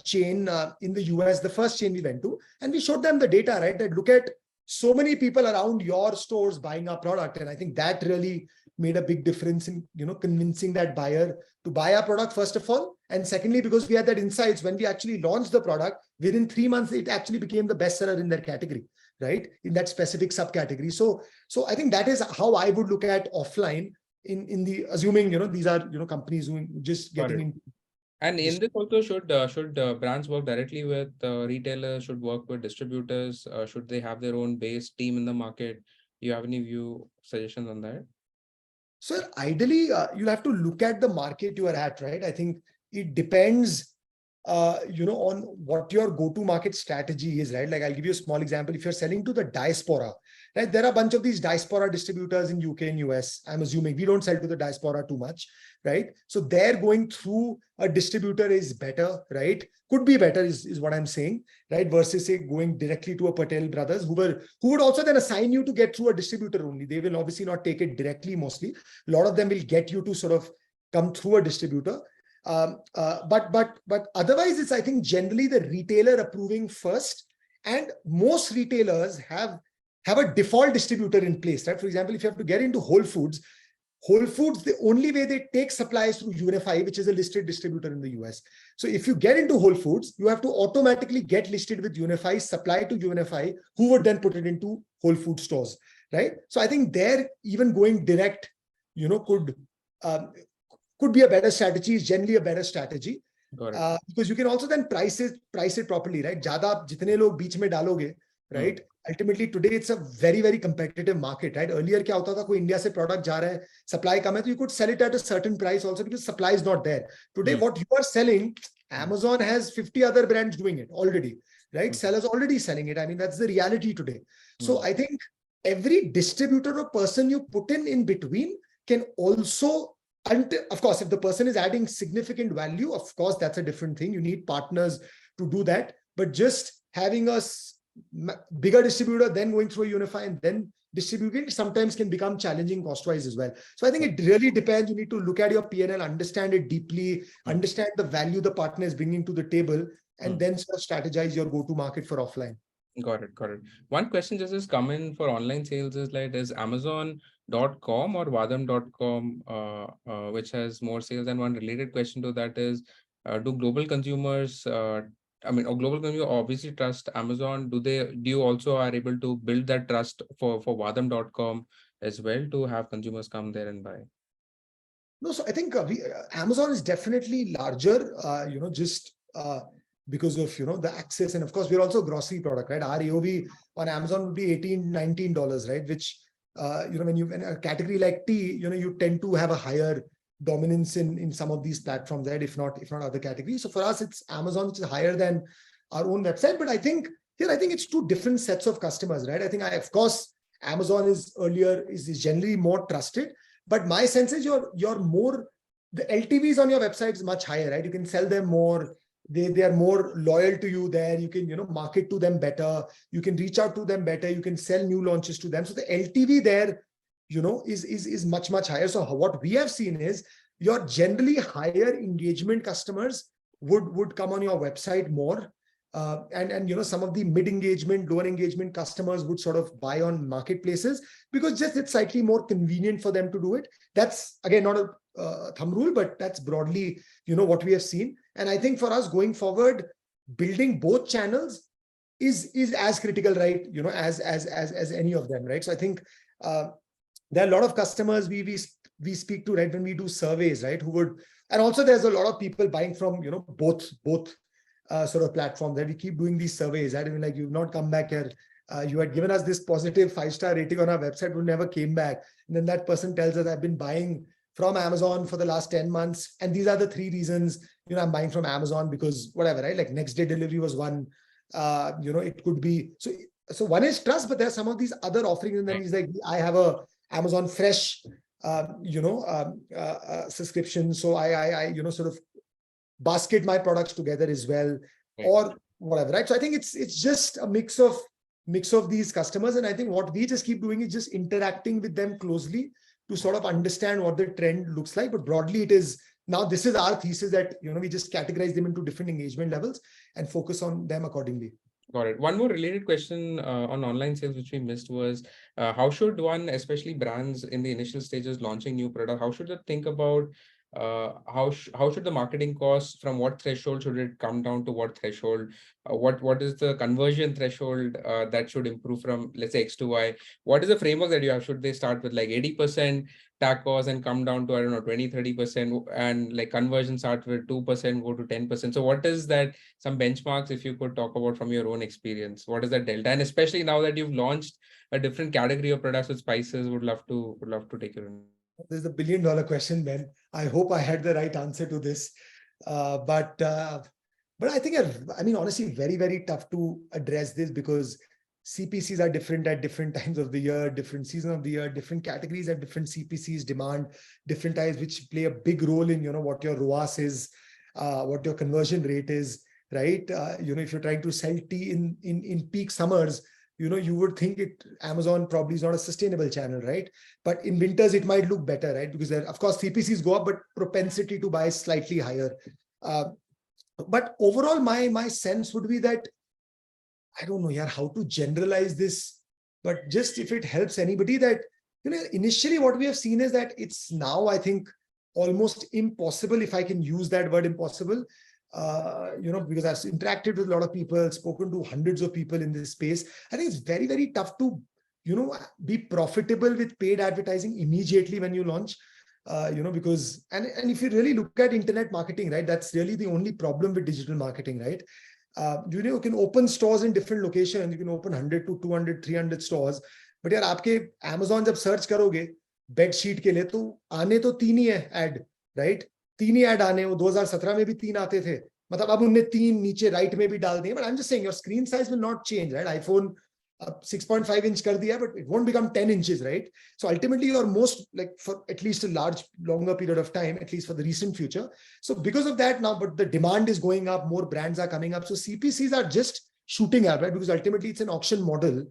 chain in the US, the first chain we went to, and we showed them the data, right? That look at so many people around your stores buying our product. And I think that really made a big difference in, convincing that buyer to buy our product, first of all, And secondly, because we had that insights when we actually launched the product, within 3 months, it actually became the bestseller in their category, right? In that specific subcategory. So I think that is how I would look at offline in the assuming, these are, companies who just Got getting it. into. And in this also, should brands work directly with retailers? Should work with distributors? Should they have their own base team in the market? Do you have any view suggestions on that? So ideally, you'll have to look at the market you are at, right? I think it depends, on what your go-to-market strategy is, right? Like I'll give you a small example. If you're selling to the diaspora, right? There are a bunch of these diaspora distributors in UK and US. I'm assuming we don't sell to the diaspora too much, right? So they're going through a distributor is better, right? Could be better is what I'm saying, right? Versus say going directly to a Patel brothers who would also then assign you to get through a distributor only. They will obviously not take it directly mostly. A lot of them will get you to sort of come through a distributor. But otherwise, it's I think generally the retailer approving first, and most retailers have a default distributor in place, right? For example, if you have to get into Whole Foods, the only way they take supplies through Unify, which is a listed distributor in the US. So if you get into Whole Foods, you have to automatically get listed with Unify, supply to Unify, who would then put it into Whole Food stores, right? So I think there, even going direct, could be a better strategy, is generally a better strategy. Got it. Because you can also then price it properly, right? Jada jitne log beech mein daloge, right? Ultimately, today it's a very, very competitive market, right? Earlier, kya hota tha, koi India se product ja raha hai, supply kam hai, so you could sell it at a certain price also because supply is not there. Today, what you are selling, Amazon has 50 other brands doing it already, right? Sellers already selling it. I mean, that's the reality today. So I think every distributor or person you put in between can also, and of course, if the person is adding significant value, of course, that's a different thing. You need partners to do that. But just having a bigger distributor, then going through a Unify and then distributing sometimes can become challenging cost-wise as well. So I think it really depends. You need to look at your P&L, understand it deeply, understand the value the partner is bringing to the table, and then sort of strategize your go-to-market for offline. Got it. One question just has come in for online sales is like, is Amazon.com or Vahdam.com which has more sales? And one related question to that is, do global consumers, or global consumers obviously trust Amazon. Do you also are able to build that trust for Vahdam.com as well to have consumers come there and buy? No, so I think Amazon is definitely larger, just because of, the access. And of course, we're also a grocery product, right? Our AOV on Amazon would be $18-19, right? Which, when you in a category like tea, you tend to have a higher dominance in some of these platforms, right? If not other categories. So for us, it's Amazon, which is higher than our own website. But I think it's two different sets of customers, right? I think of course, Amazon is generally more trusted. But my sense is you're more, the LTVs on your website is much higher, right? You can sell them more. They are more loyal to you there. You can, market to them better. You can reach out to them better. You can sell new launches to them. So the LTV there, is much, much higher. So what we have seen is your generally higher engagement customers would come on your website more. And some of the mid engagement, lower engagement customers would sort of buy on marketplaces because just it's slightly more convenient for them to do it. That's again not a thumb rule, but that's broadly what we have seen. And I think for us going forward, building both channels is as critical, right? As any of them, right? So I think there are a lot of customers we speak to, right, when we do surveys, right, who would, and also there's a lot of people buying from both sort of platforms that we keep doing these surveys. I mean, like, you've not come back here. You had given us this positive 5-star rating on our website, who never came back. And then that person tells us, I've been buying from Amazon for the last 10 months. And these are the 3 reasons, I'm buying from Amazon because whatever, right? Like next day delivery was one, it could be. So one is trust, but there are some of these other offerings. And then he's like, I have a Amazon Fresh, subscription. So I sort of basket my products together as well, or whatever, right? So I think it's just a mix of these customers. And I think what we just keep doing is just interacting with them closely to sort of understand what the trend looks like. But broadly, this is our thesis that, we just categorize them into different engagement levels and focus on them accordingly. Got it. One more related question on online sales, which we missed, was how should one, especially brands in the initial stages launching new product, how should they think about how should the marketing cost, from what threshold should it come down to what threshold? What is the conversion threshold that should improve from, let's say, X to Y? What is the framework that you have? Should they start with like 80% TAC cost and come down to, I don't know, 20-30%, and like conversion start with 2%, go to 10%? So what is that, some benchmarks, if you could talk about from your own experience, what is that delta? And especially now that you've launched a different category of products with spices, would love to take your input. This is the billion-dollar question, Ben. I hope I had the right answer to this. But I think, I mean, honestly, very, very tough to address this because CPCs are different at different times of the year, different season of the year, different categories at different CPCs demand different types, which play a big role in, what your ROAS is, what your conversion rate is, right? If you're trying to sell tea in peak summers, you would think Amazon probably is not a sustainable channel, right? But in winters, it might look better, right? Because of course, CPCs go up, but propensity to buy is slightly higher. But overall, my sense would be that, I don't know, yeah, how to generalize this, but just if it helps anybody, that, initially what we have seen is that it's now, I think, almost impossible, if I can use that word, impossible, because I've interacted with a lot of people, spoken to hundreds of people in this space. I think it's very, very tough to, be profitable with paid advertising immediately when you launch, because, and if you really look at internet marketing, right, that's really the only problem with digital marketing, right? You can open stores in different locations, you can open 100 to 200, 300 stores, but यार आपके Amazon जब search करोगे bedsheet के लिए, तो आने तो 3 ही है ऐड, राइट? 3 ही ऐड आने, वो 2017 में भी 3 आते थे, मतलब अब उनने 3 नीचे राइट में भी डाल दिए, but I'm just saying your screen size will not change, right? iPhone 6.5 inch कर दिया, but it won't become 10 inches, right? So ultimately, you're most, like, for at least a longer period of time, at least for the recent future. So because of that now, but the demand is going up, more brands are coming up. So CPCs are just shooting up, right? Because ultimately it's an auction model.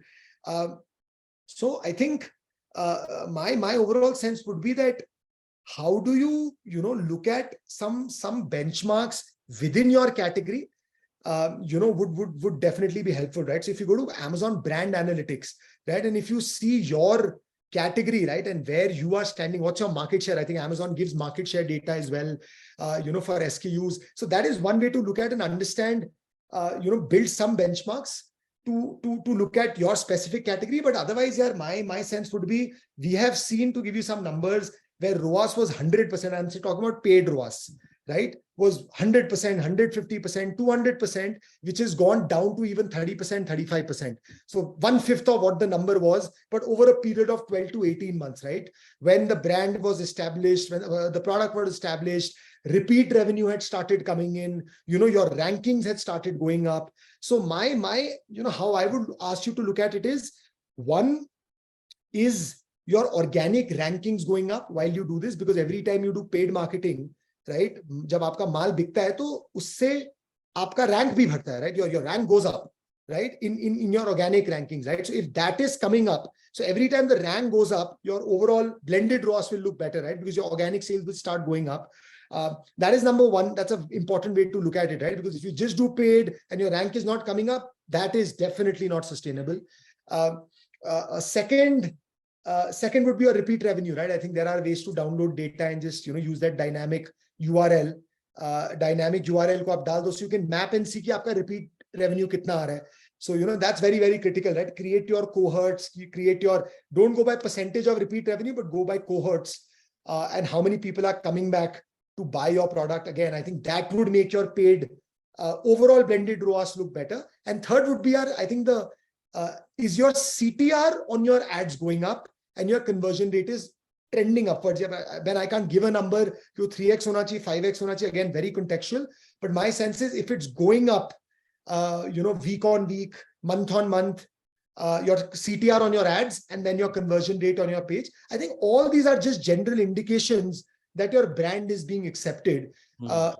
So I think my overall sense would be that, how do you, look at some benchmarks within your category, would definitely be helpful, right? So if you go to Amazon brand analytics, right, and if you see your category, right, and where you are standing, what's your market share? I think Amazon gives market share data as well, for SKUs. So that is one way to look at and understand, build some benchmarks to look at your specific category. But otherwise, yeah, my sense would be, we have seen, to give you some numbers, where ROAS was 100%, I'm talking about paid ROAS, right, was 100%, 150%, 200%, which has gone down to even 30%, 35%. So 1/5 of what the number was, but over a period of 12 to 18 months, right? When the brand was established, when the product was established, repeat revenue had started coming in, your rankings had started going up. So my how I would ask you to look at it is, one is your organic rankings going up while you do this, because every time you do paid marketing, right, जब आपका माल बिकता है, तो उससे आपका rank भी बढ़ता है, right? Your rank goes up, right, in your organic rankings, right? So if that is coming up, so every time the rank goes up, your overall blended ROAS will look better, right? Because your organic sales will start going up. That is number one. That's an important way to look at it, right? Because if you just do paid and your rank is not coming up, that is definitely not sustainable. Second would be your repeat revenue, right? I think there are ways to download data and just, use that dynamic URL. Dynamic URL को आप डाल दो, so you can map and see कि आपका repeat revenue कितना आ रहा है. So, that's very, very critical, right? Create your cohorts, don't go by percentage of repeat revenue, but go by cohorts, and how many people are coming back to buy your product. Again, I think that would make your paid overall blended ROAS look better. And third would be I think is your CTR on your ads going up and your conversion rate is trending upwards. When I can't give a number, 3x hona chahiye, 5x hona chahiye, again, very contextual. But my sense is, if it's going up, week on week, month on month, your CTR on your ads, and then your conversion rate on your page, I think all these are just general indications that your brand is being accepted,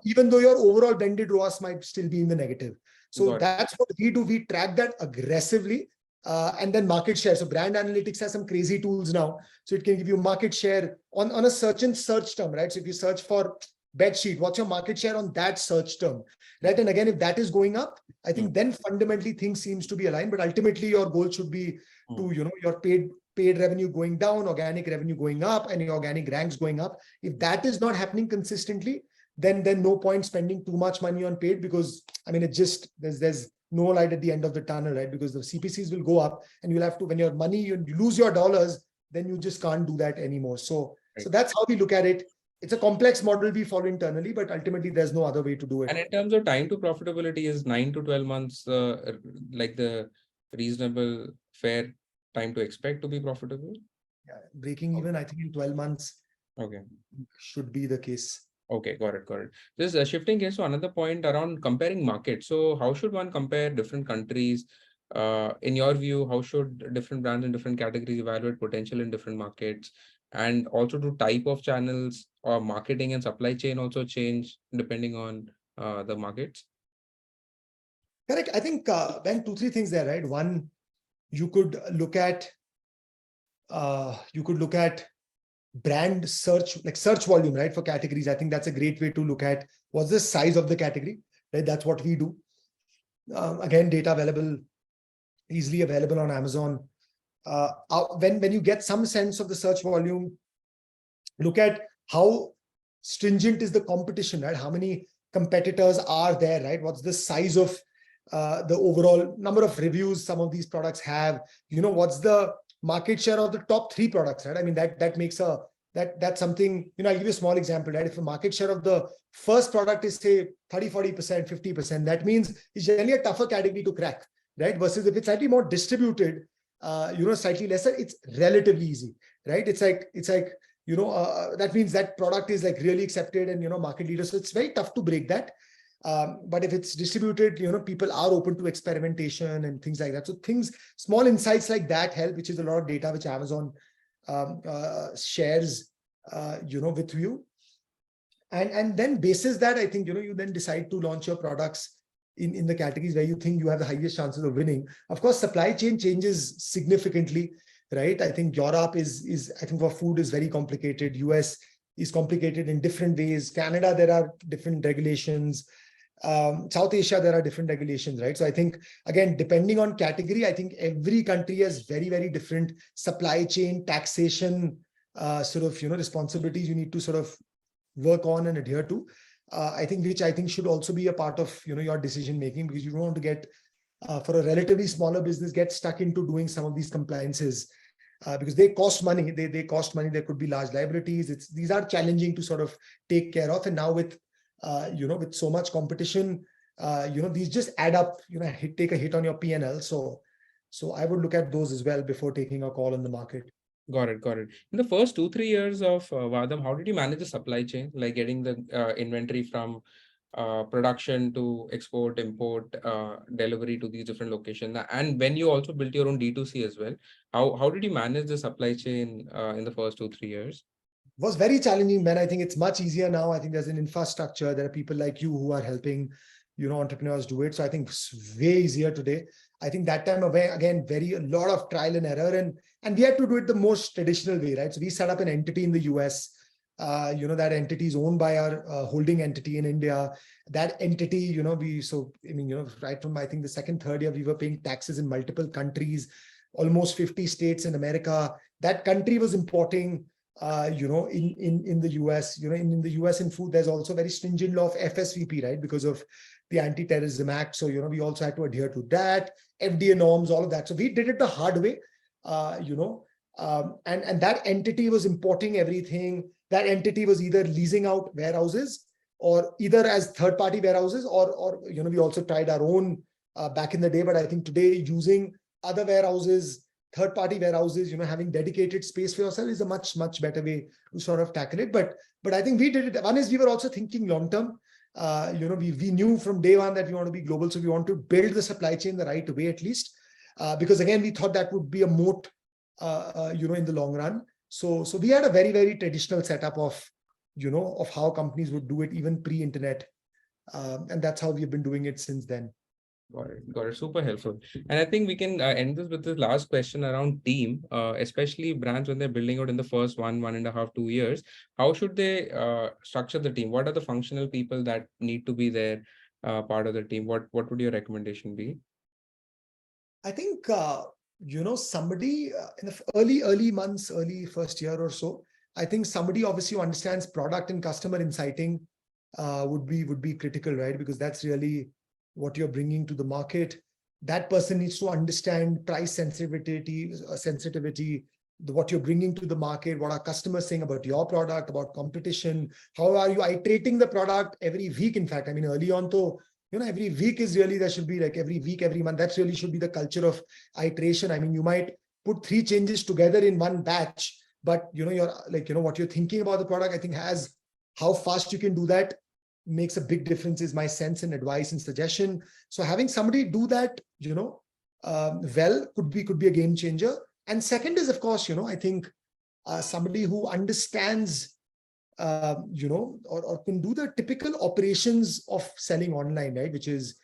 even though your overall blended ROAS might still be in the negative. So that's what we do. We track that aggressively. And then market share. So brand analytics has some crazy tools now. So it can give you market share on a search term, right? So if you search for bedsheet, what's your market share on that search term, right? And again, if that is going up, I think then fundamentally things seems to be aligned. But ultimately, your goal should be to, your paid paid revenue going down, organic revenue going up, and your organic ranks going up. If that is not happening consistently, then no point spending too much money on paid, because I mean, it just there's no light at the end of the tunnel, right? Because the CPCs will go up, and you'll have to, when your money, you lose your dollars, then you just can't do that anymore. So that's how we look at it. It's a complex model we follow internally, but ultimately there's no other way to do it. And in terms of time to profitability, is 9 to 12 months like the reasonable, fair time to expect to be profitable? Yeah, breaking even, I think in 12 months Okay. should be the case. Okay, got it, got it. This shifting gears to another point around comparing markets. So how should one compare different countries? In your view, how should different brands in different categories evaluate potential in different markets? And also, do type of channels or marketing and supply chain also change depending on the markets? Correct. I think Ben, two, three things there, right? One, you could look at brand search, like search volume, right? For categories. I think that's a great way to look at what's the size of the category, right? That's what we do. Again, data available, easily available on Amazon. When you get some sense of the search volume, look at how stringent is the competition, right? How many competitors are there, right? What's the size of the overall number of reviews some of these products have? What's the market share of the top 3 products, right? I mean, that makes that's something, I'll give you a small example, right? If the market share of the first product is, say, 30, 40%, 50%, that means it's generally a tougher category to crack, right? Versus if it's slightly more distributed, slightly lesser, it's relatively easy, right? It's like that means that product is like really accepted and, market leader. So it's very tough to break that. But if it's distributed, people are open to experimentation and things like that. So small insights like that help, which is a lot of data which Amazon shares, with you. And then basis that, I think, you then decide to launch your products in the categories where you think you have the highest chances of winning. Of course, supply chain changes significantly, right? I think Europe is I think for food is very complicated. US is complicated in different ways. Canada, there are different regulations. South Asia, there are different regulations, right? So I think, again, depending on category, I think every country has very, very different supply chain, taxation, responsibilities you need to sort of work on and adhere to. Which I think should also be a part of, your decision making, because you don't want to get, for a relatively smaller business, get stuck into doing some of these compliances, because they cost money. They cost money. There could be large liabilities. These are challenging to sort of take care of. And now with so much competition, these just add up, take a hit on your P&L. So I would look at those as well before taking a call on the market. Got it. Got it. In the first 2-3 years of Vahdam, how did you manage the supply chain, like getting the inventory from production to export, import, delivery to these different locations? And when you also built your own D2C as well, how did you manage the supply chain in the first 2-3 years? Was very challenging, man. I think it's much easier now. I think there's an infrastructure. There are people like you who are helping, entrepreneurs do it. So I think it's way easier today. I think that time away, again, a lot of trial and error, and we had to do it the most traditional way, right? So we set up an entity in the US. That entity is owned by our holding entity in India. That entity, right from, I think, the second, third year, we were paying taxes in multiple countries, almost 50 states in America. That country was importing, in the US, in the US in food, there's also very stringent law of FSVP, right? Because of the Anti-Terrorism Act. So, we also had to adhere to that, FDA norms, all of that. So we did it the hard way, and that entity was importing everything. That entity was either leasing out warehouses, or either as third-party warehouses, or we also tried our own back in the day. But I think today, using other warehouses, third-party warehouses, having dedicated space for yourself is a much, much better way to sort of tackle it. But I think we did it. One is we were also thinking long-term. We knew from day one that we want to be global. So we want to build the supply chain the right way, at least, because again, we thought that would be a moat, in the long run. So we had a very, very traditional setup of how companies would do it, even pre-internet. And that's how we've been doing it since then. Got it. Got it. Super helpful. And I think we can end this with this last question around team, especially brands when they're building out in the first 1.5, 2 years. How should they structure the team? What are the functional people that need to be there, part of the team? What would your recommendation be? I think somebody in the early months, early first year or so, I think somebody obviously who understands product and customer insighting would be critical, right? Because that's really what you're bringing to the market. That person needs to understand price sensitivity, what you're bringing to the market, what are customers saying about your product, about competition, how are you iterating the product every week. In fact, I mean, early on, though, every week is really, there should be like every week, every month. That really should be the culture of iteration. I mean, you might put 3 changes together in one batch, but you're like, what you're thinking about the product, I think has how fast you can do that makes a big difference, is my sense and advice and suggestion. So having somebody do that, well, could be a game changer. And second is, of course, I think somebody who understands, or can do the typical operations of selling online, right? Which is,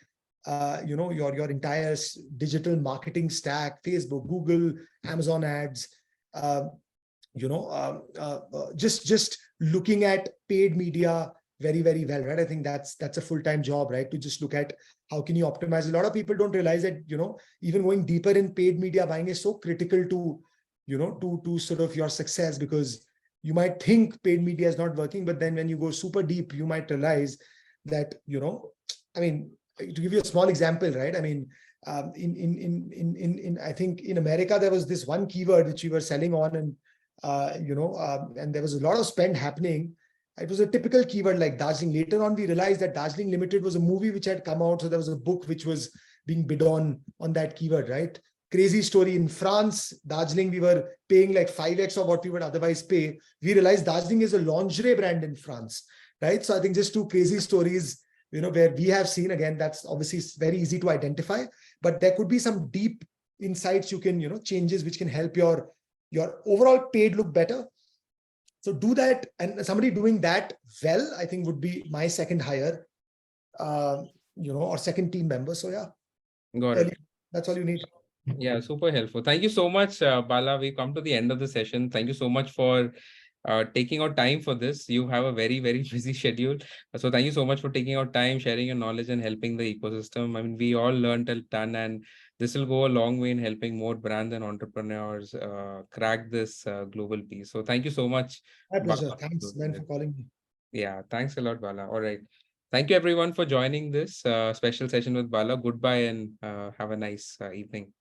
your entire digital marketing stack, Facebook, Google, Amazon ads, just looking at paid media very, very well, right? I think that's a full-time job, right? To just look at how can you optimize. A lot of people don't realize that, even going deeper in paid media buying is so critical to, to sort of your success, because you might think paid media is not working, but then when you go super deep, you might realize that, I mean, to give you a small example, right? I mean, in I think in America, there was this one keyword which we were selling on, and and there was a lot of spend happening. It was a typical keyword like Darjeeling. Later on, we realized that Darjeeling Limited was a movie which had come out. So there was a book which was being bid on that keyword, right? Crazy story. In France, Darjeeling, we were paying like 5x of what we would otherwise pay. We realized Darjeeling is a lingerie brand in France, right? So I think just 2 crazy stories, where we have seen, again, that's obviously very easy to identify, but there could be some deep insights you can, changes which can help your overall paid look better. So do that, and somebody doing that well, I think would be my second hire, or second team member. So yeah, Got it. that's all you need. Yeah, super helpful. Thank you so much, Bala. We've come to the end of the session. Thank you so much for taking out time for this. You have a very, very busy schedule. So thank you so much for taking out time, sharing your knowledge and helping the ecosystem. I mean, we all learned a ton, and this will go a long way in helping more brands and entrepreneurs crack this global piece. So thank you so much, My pleasure. Bala. Thanks, man, for calling me. Yeah, thanks a lot, Bala. All right. Thank you everyone for joining this special session with Bala. Goodbye and have a nice evening.